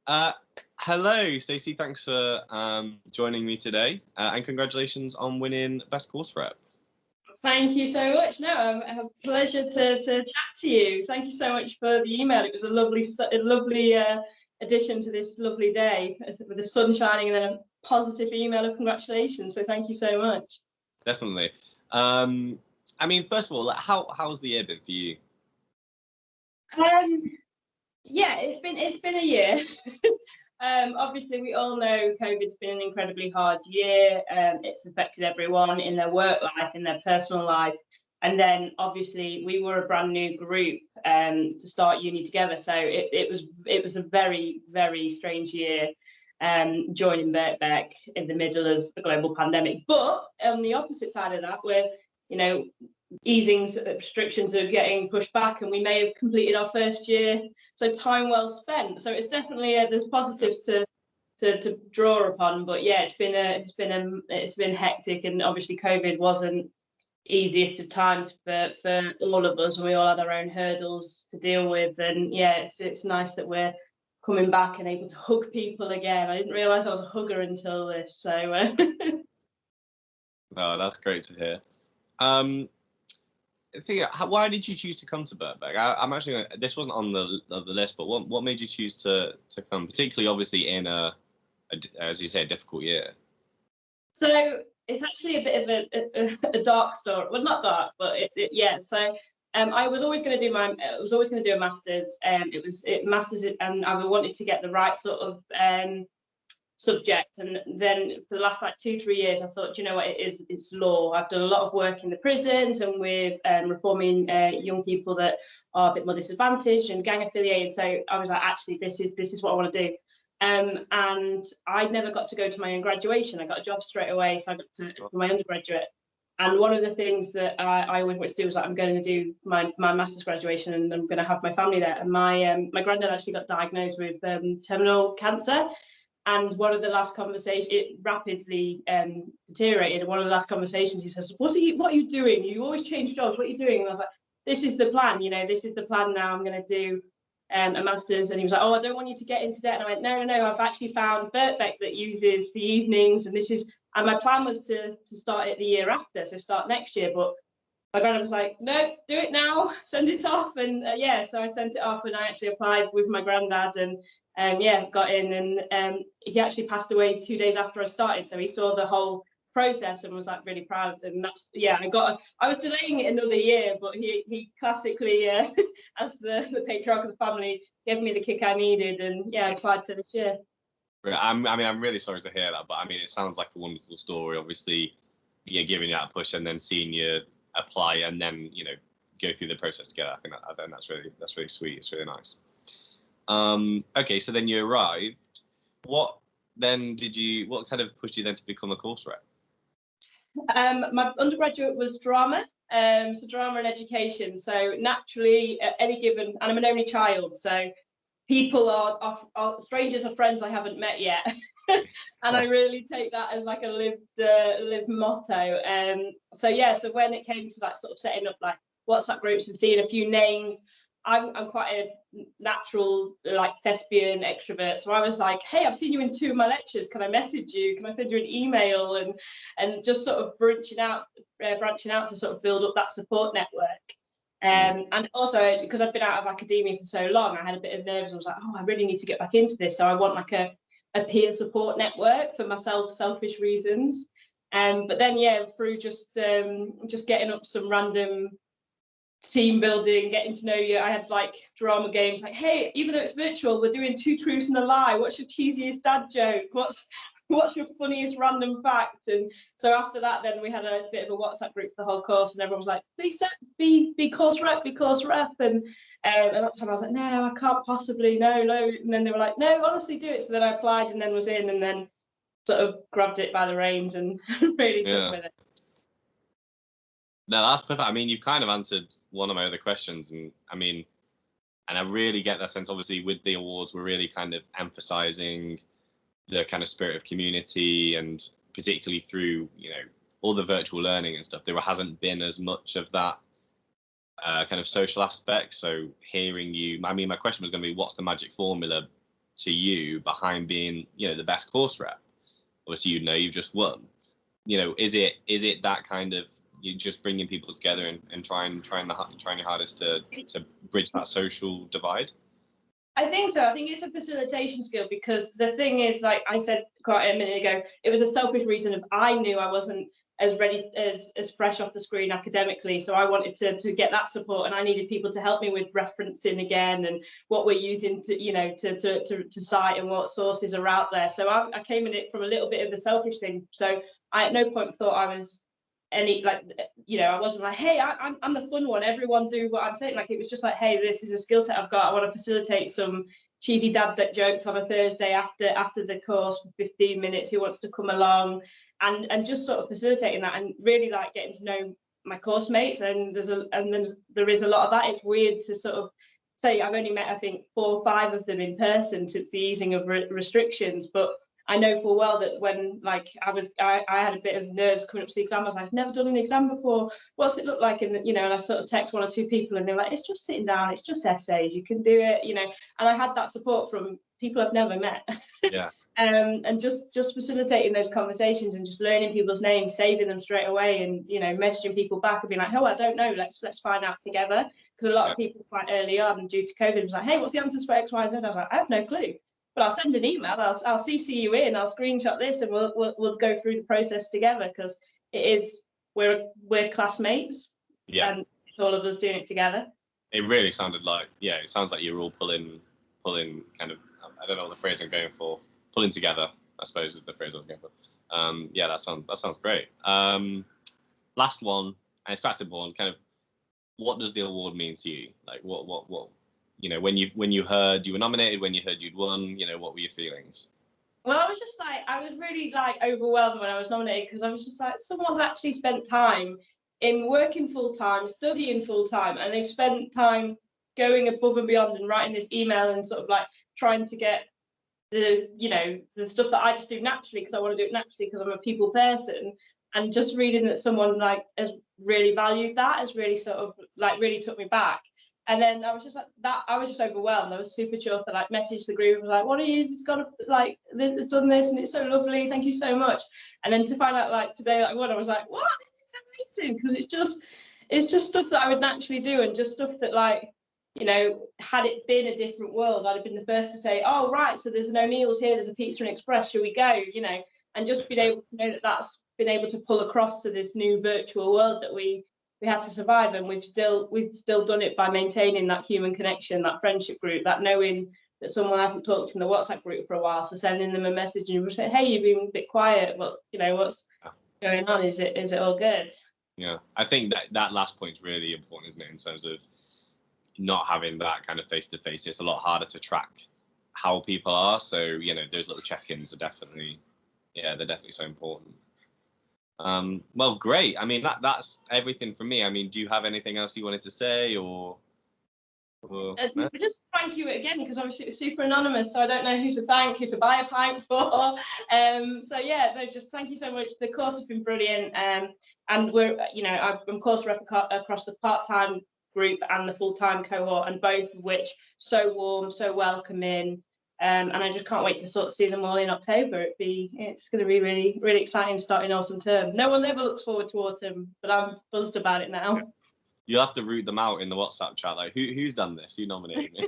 Uh, Hello, Stacey. Thanks for joining me today, and congratulations on winning Best Course Rep. Thank you so much. No, a pleasure to chat to you. Thank you so much for the email. It was a lovely addition to this lovely day with the sun shining and then a positive email of congratulations. So thank you so much. Definitely. First of all, how's the year been for you? Yeah, it's been a year. Obviously, we all know COVID's been an incredibly hard year. It's affected everyone in their work life, in their personal life. And then obviously we were a brand new group to start uni together. So it was a very, very strange year joining Birkbeck in the middle of the global pandemic. But on the opposite side of that, we're, easing restrictions are getting pushed back, and we may have completed our first year, so time well spent. So it's definitely there's positives to draw upon. But yeah, it's been hectic, and obviously COVID wasn't easiest of times for all of us, and we all had our own hurdles to deal with. And yeah, it's nice that we're coming back and able to hug people again. I didn't realize I was a hugger until this, so Oh, that's great to hear. Why did you choose to come to Birkbeck? I'm actually this wasn't on the list, but what made you choose to come, particularly obviously in as you say, a difficult year? So it's actually a bit of a dark story. Well, not dark, but yeah. So I was always going to do a master's. Masters, and I wanted to get the right sort of subject. And then for the last like 2-3 years, I thought, you know what, it's law. I've done a lot of work in the prisons and with reforming young people that are a bit more disadvantaged and gang affiliated. So I was like, actually, this is what I want to do. And I never got to go to my own graduation. I got a job straight away, so I got to my undergraduate. And one of the things that I always wanted to do was like, I'm going to do my master's graduation, and I'm going to have my family there. And my granddad actually got diagnosed with terminal cancer. And one of the last conversations, it rapidly deteriorated. And one of the last conversations, he says, what are you doing? You always change jobs. What are you doing? And I was like, this is the plan. This is the plan now. I'm going to do a master's. And he was like, oh, I don't want you to get into debt. And I went, no. I've actually found Birkbeck that uses the evenings. And my plan was to start it the year after, so start next year. But my granddad was like, no, do it now, send it off. And yeah, so I sent it off, and I actually applied with my granddad, and yeah, got in. And he actually passed away 2 days after I started, so he saw the whole process and was like really proud. And that's, yeah, I was delaying it another year, but he classically as the patriarch of the family, gave me the kick I needed. And yeah, I applied for this year. I'm really sorry to hear that, but it sounds like a wonderful story. Obviously, you're giving you that push and then seeing you apply and then go through the process together. I think that's really sweet. It's really nice. Okay, so then you arrived. What kind of pushed you then to become a course rep? My undergraduate was drama, so drama and education. So naturally, at any given, and I'm an only child, so people are strangers or friends I haven't met yet. And I really take that as like a lived motto. So yeah, so when it came to like sort of setting up like WhatsApp groups and seeing a few names, I'm quite a natural like thespian extrovert. So I was like, hey, I've seen you in 2 of my lectures. Can I message you? Can I send you an email? And just sort of branching out to sort of build up that support network. And also because I've been out of academia for so long, I had a bit of nerves. I was like, oh, I really need to get back into this. So I want like a peer support network for myself, selfish reasons. But then yeah, through just getting up some random team building, getting to know you. I had like drama games like, hey, even though it's virtual, we're doing 2 truths and a lie. What's your cheesiest dad joke? What's your funniest random fact? And so after that, then we had a bit of a WhatsApp group for the whole course, and everyone was like, please be course rep. And at that time I was like, no, I can't possibly, no. And then they were like, no, honestly, do it. So then I applied and then was in, and then sort of grabbed it by the reins and really took with it. No, that's perfect. You've kind of answered one of my other questions, and I really get that sense. Obviously, with the awards, we're really kind of emphasizing the kind of spirit of community, and particularly through all the virtual learning and stuff, there hasn't been as much of that kind of social aspect. So hearing you, my question was going to be, what's the magic formula to you behind being, the best course rep? Obviously, you've just won. Is it that kind of, you just bringing people together and trying your hardest to bridge that social divide? I think so. I think it's a facilitation skill, because the thing is, like I said quite a minute ago, it was a selfish reason of I knew I wasn't as ready, as fresh off the screen academically, so I wanted to get that support, and I needed people to help me with referencing again and what we're using to cite and what sources are out there. So I came at it from a little bit of a selfish thing. So I at no point thought I was I wasn't like, hey, I'm the fun one, everyone do what I'm saying. Like, it was just like, hey, this is a skill set I've got, I want to facilitate some cheesy dad jokes on a Thursday after the course for 15 minutes, who wants to come along, and just sort of facilitating that, and really like getting to know my course mates. And there is a lot of that. It's weird to sort of say I've only met, I think, 4 or 5 of them in person since the easing of restrictions, but I know full well that when I had a bit of nerves coming up to the exam, I was like, I've never done an exam before. What's it look like? And and I sort of text 1 or 2 people, and they're like, it's just sitting down, it's just essays, you can do it, And I had that support from people I've never met. Yeah. And just facilitating those conversations and just learning people's names, saving them straight away, and messaging people back and being like, oh, I don't know, let's find out together. Because a lot of people quite early on, due to COVID, was like, hey, what's the answers for X, Y, Z? I was like, I have no clue. But I'll send an email, I'll CC you in, I'll screenshot this, and we'll go through the process together, because we're classmates. Yeah. And all of us doing it together. It really sounded like, it sounds like you're all pulling kind of, I don't know what the phrase I'm going for, pulling together, I suppose is the phrase I was going for. That sounds great. Last one, and it's quite a simple one, kind of, what does the award mean to you? Like, what when you heard you were nominated, when you heard you'd won, what were your feelings? Well, I was really overwhelmed when I was nominated, because I was just like, someone's actually spent time in working full time, studying full time, and they've spent time going above and beyond and writing this email and sort of like trying to get the stuff that I just do naturally, because I want to do it naturally because I'm a people person. And just reading that someone has really valued that has really sort of really took me back. And then I was just I was just overwhelmed. I was super chuffed. I messaged the group. I was like, what are you? It's got this, it's done this, and it's so lovely. Thank you so much. And then to find out today, I was like, what? This is amazing, because it's just stuff that I would naturally do, and just stuff that had it been a different world, I'd have been the first to say, oh right, so there's an O'Neill's here, there's a Pizza and Express, shall we go? And just being able to know that that's been able to pull across to this new virtual world that we had to survive, and we've still done it by maintaining that human connection, that friendship group, that knowing that someone hasn't talked in the WhatsApp group for a while, so sending them a message and you say, hey, you've been a bit quiet, but what's going on? Is it all good? Yeah, I think that last point is really important, isn't it, in terms of not having that kind of face-to-face. It's a lot harder to track how people are, so those little check-ins are definitely so important. Well, great. I mean, that's everything from me. I mean, do you have anything else you wanted to say, or just thank you again, because obviously it's super anonymous, so I don't know who to thank, who to buy a pint for. Just thank you so much. The course has been brilliant, and we're I'm course rep across the part-time group and the full-time cohort, and both of which so warm, so welcoming. And I just can't wait to sort of see them all in October. It's going to be really, really exciting starting autumn term. No one ever looks forward to autumn, but I'm buzzed about it now. You'll have to root them out in the WhatsApp chat, like who's done this? Who nominated me?